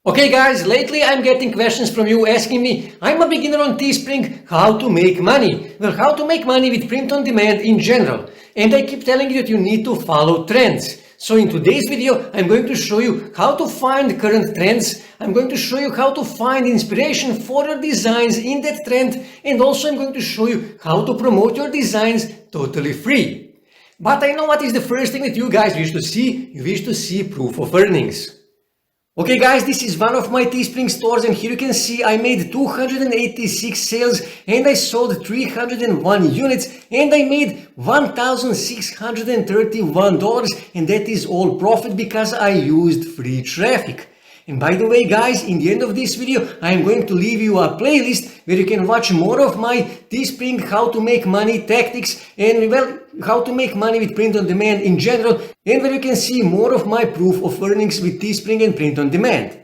Okay guys, lately I'm getting questions from you asking me, I'm a beginner on Teespring, how to make money? Well, how to make money with print on demand in general. And I keep telling you that you need to follow trends. So in today's video, I'm going to show you how to find current trends. I'm going to show you how to find inspiration for your designs in that trend. And also I'm going to show you how to promote your designs totally free. But I know what is the first thing that you guys wish to see. You wish to see proof of earnings. Okay guys, this is one of my Teespring stores and here you can see I made 286 sales and I sold 301 units and I made $1,631 and that is all profit because I used free traffic. And by the way guys, in the end of this video, I am going to leave you a playlist where you can watch more of my Teespring how to make money tactics and well, how to make money with print on demand in general, and where you can see more of my proof of earnings with Teespring and print on demand.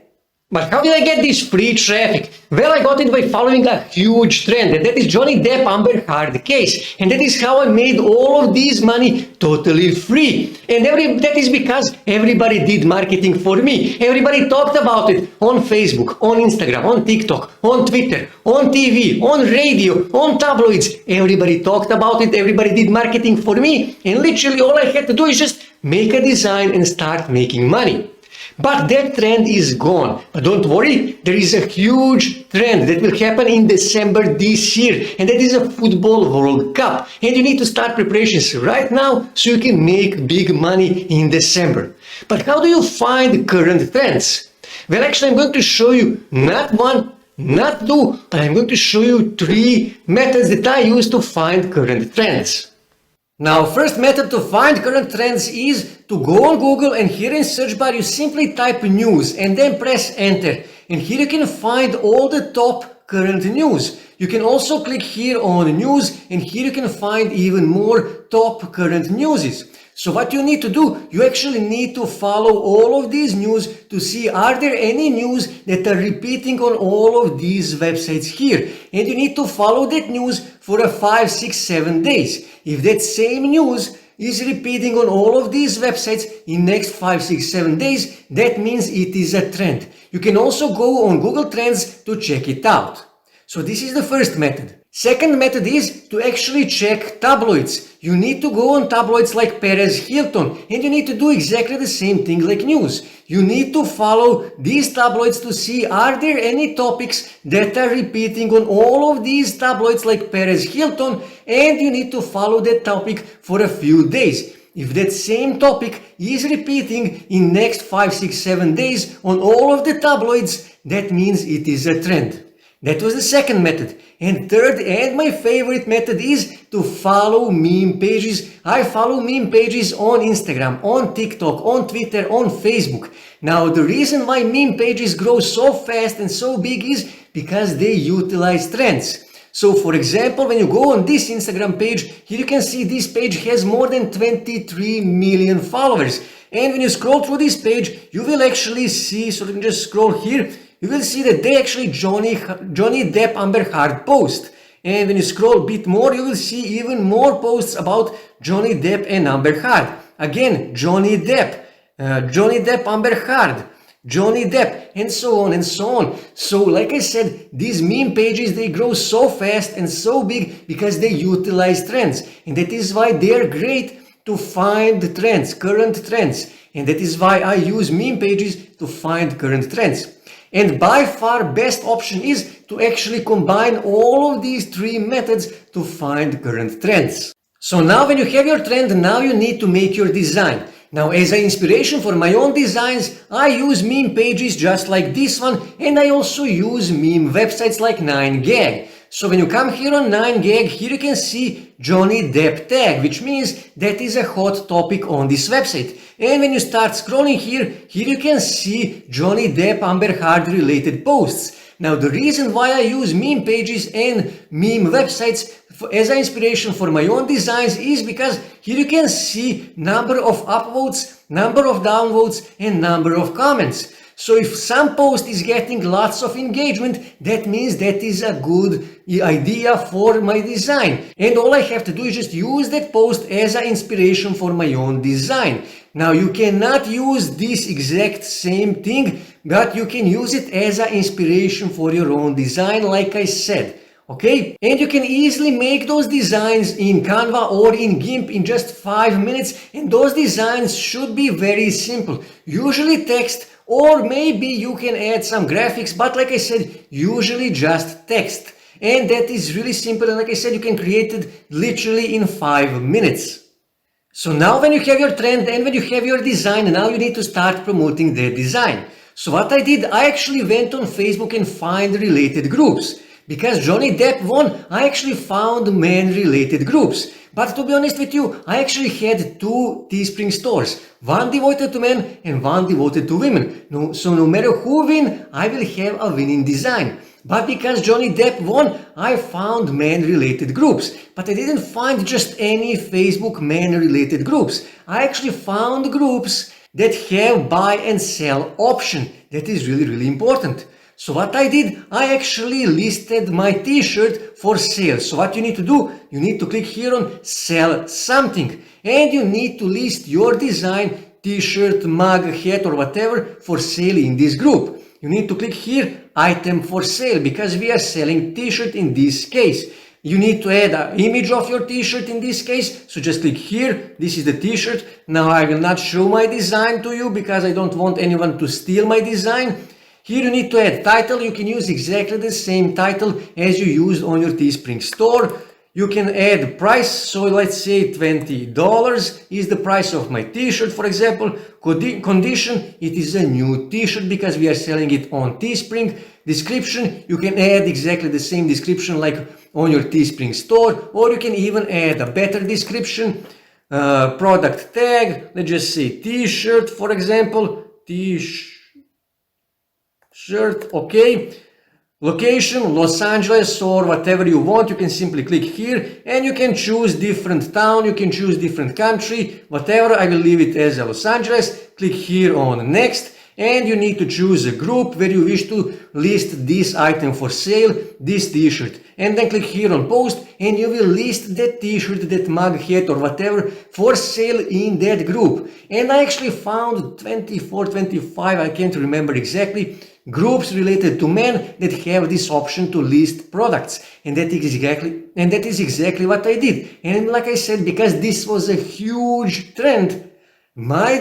But how did I get this free traffic? Well, I got it by following a huge trend, and that is Johnny Depp Amber Heard case. And that is how I made all of this money totally free. And that is because everybody did marketing for me. Everybody talked about it on Facebook, on Instagram, on TikTok, on Twitter, on TV, on radio, on tabloids. Everybody talked about it, everybody did marketing for me. And literally all I had to do is just make a design and start making money. But that trend is gone. But don't worry, there is a huge trend that will happen in December this year, and that is a football World Cup. And you need to start preparations right now so you can make big money in December. But how do you find current trends? Well, actually, I'm going to show you not one, not two, but I'm going to show you 3 methods that I use to find current trends. Now, first method to find current trends is to go on Google and here in search bar you simply type news and then press enter. And here you can find all the top current news. You can also click here on news and here you can find even more top current news. So what you need to do, you actually need to follow all of these news to see are there any news that are repeating on all of these websites here. And you need to follow that news for a 5, 6, 7 days. If that same news is repeating on all of these websites in next 5, 6, 7 days, that means it is a trend. You can also go on Google Trends to check it out. So this is the first method. Second method is to actually check tabloids. You need to go on tabloids like Perez Hilton and you need to do exactly the same thing like news. You need to follow these tabloids to see are there any topics that are repeating on all of these tabloids like Perez Hilton, and you need to follow that topic for a few days. If that same topic is repeating in next 5, 6, 7 days on all of the tabloids, that means it is a trend. That was the second method. And third and my favorite method is to follow meme pages. I follow meme pages on Instagram, on TikTok, on Twitter, on Facebook. Now the reason why meme pages grow so fast and so big is because they utilize trends. So for example, when you go on this Instagram page, here you can see this page has more than 23 million followers. And when you scroll through this page, you will actually see, so let me just scroll here, you will see that they actually Johnny Depp Amber Heard post. And when you scroll a bit more, you will see even more posts about Johnny Depp and Amber Heard. Again, Johnny Depp Amber Heard, Johnny Depp, and so on and so on. So like I said, these meme pages, they grow so fast and so big because they utilize trends. And that is why they are great to find trends, current trends. And that is why I use meme pages to find current trends. And by far best option is to actually combine all of these 3 methods to find current trends. So now when you have your trend, now you need to make your design. Now as an inspiration for my own designs, I use meme pages just like this one, and I also use meme websites like 9gag. So when you come here on 9gag, here you can see Johnny Depp tag, which means that is a hot topic on this website. And when you start scrolling here you can see Johnny Depp Amber Heard related posts. Now the reason why I use meme pages and meme websites as an inspiration for my own designs is because here you can see number of upvotes, number of downvotes, and number of comments. So if some post is getting lots of engagement, that means that is a good idea for my design. And all I have to do is just use that post as an inspiration for my own design. Now you cannot use this exact same thing, but you can use it as an inspiration for your own design, like I said. Okay, and you can easily make those designs in Canva or in GIMP in just 5 minutes, and those designs should be very simple, usually text, or maybe you can add some graphics, but like I said, usually just text. And that is really simple, and like I said, you can create it literally in 5 minutes. So now when you have your trend and when you have your design, now you need to start promoting that design. So what I did, I actually went on Facebook and find related groups. Because Johnny Depp won, I actually found men-related groups. But to be honest with you, I actually had 2 Teespring stores. One devoted to men and one devoted to women. So no matter who wins, I will have a winning design. But because Johnny Depp won, I found men-related groups. But I didn't find just any Facebook men-related groups. I actually found groups that have buy and sell option. That is really important. So what I did, I actually listed my t-shirt for sale. So what you need to do, you need to click here on sell something, and you need to list your design, t-shirt, mug, hat or whatever for sale in this group. You need to click here item for sale because we are selling t-shirt in this case. You need to add an image of your t-shirt in this case, so just click here, this is the t-shirt. Now I will not show my design to you because I don't want anyone to steal my design. Here you need to add title. You can use exactly the same title as you used on your Teespring store. You can add price, so let's say $20 is the price of my t-shirt, for example. Condition, it is a new t-shirt because we are selling it on Teespring. Description, you can add exactly the same description like on your Teespring store, or you can even add a better description. Product tag, let's just say t-shirt, for example, t-shirt, okay. Location, Los Angeles or whatever you want, you can simply click here and you can choose different town, you can choose different country, whatever. I will leave it as Los Angeles. Click here on next and you need to choose a group where you wish to list this item for sale, this t-shirt, and then click here on post and you will list that t-shirt, that mug, hat or whatever for sale in that group. And I actually found 24, 25, I can't remember exactly, groups related to men that have this option to list products, and that is exactly what I did. And like I said, because this was a huge trend, my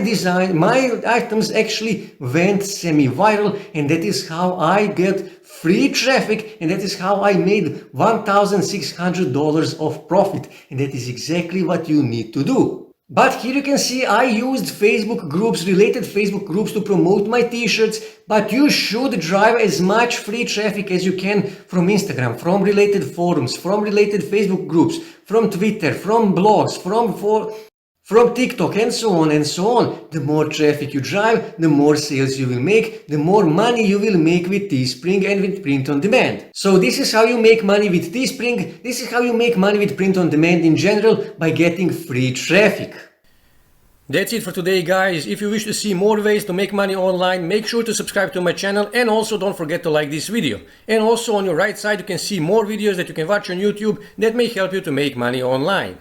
items actually went semi-viral, and that is how I get free traffic, and that is how I made $1,600 of profit, and that is exactly what you need to do. But here you can see I used Facebook groups, related Facebook groups to promote my t-shirts, but you should drive as much free traffic as you can from Instagram, from related forums, from related Facebook groups, from Twitter, from blogs, from TikTok and so on and so on. The more traffic you drive, the more sales you will make, the more money you will make with Teespring and with print on demand. So this is how you make money with Teespring. This is how you make money with print on demand in general, by getting free traffic. That's it for today, guys. If you wish to see more ways to make money online, make sure to subscribe to my channel, and also don't forget to like this video. And also on your right side you can see more videos that you can watch on YouTube that may help you to make money online.